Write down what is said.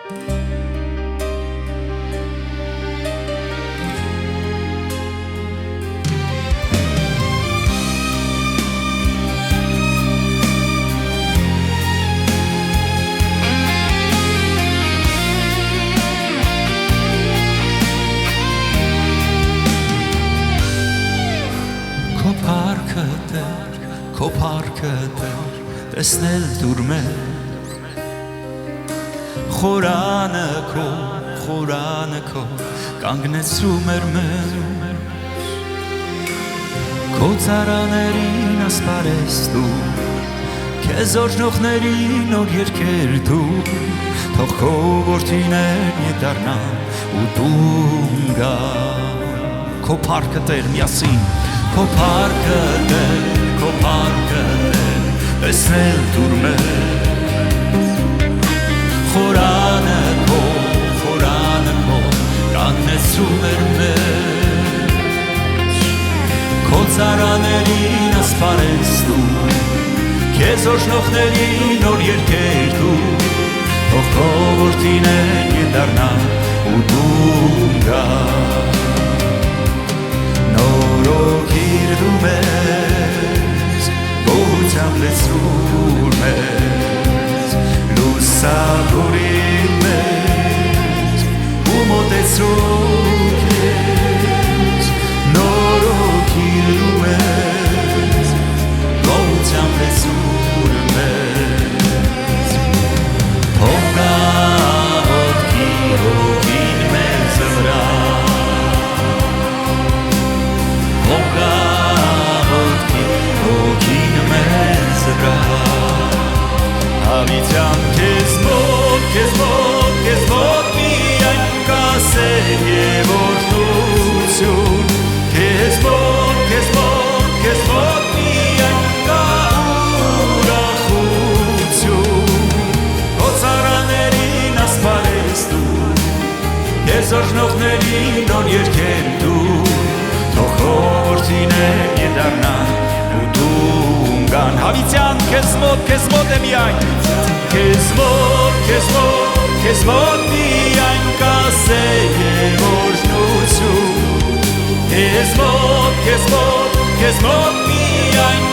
Քո փառքը Տեր, տեսնել դուր մեր խորանը քո կանգնեցրում էր մեր քո ծառաներին ասպարես դու քեզ օրհնողներին նոր երգեր դու թող քո որդիներն դառնան ու տուն գան քո փառքը Տեր միասին քո փառքը Տեր տեսնել դուր մեր խորանը քո կանգնեցրում էր մեզ քո ծառաներին ասպարես դու քեզ օրհնողներին նոր երգեր դու թող քո որդիներն դառնան ու տուն գան նորոգիր դու մեզ գոհությամբ լեցրու մեզ լուսավորիր մեզ ու մոտեցրու քեզ նորոգիր դու մեզ գոհությամբ լեցրու մեզ թող գա ոտքի հոգին մեզ վրա Հավիտյան քեզ մոտ միայն կասել և օրհնություն Քեզ մոտ միայն կա ուրախություն Քո ծառաներին ասպարես դու Քեզ օրհնողներին նոր երգեր դու Թող քո որդիներն դառնան ու տուն գան Հավիտյան քեզ մոտ է միայն Քեզ մոտ միայն կասել և օրհնություն Քեզ մոտ միայն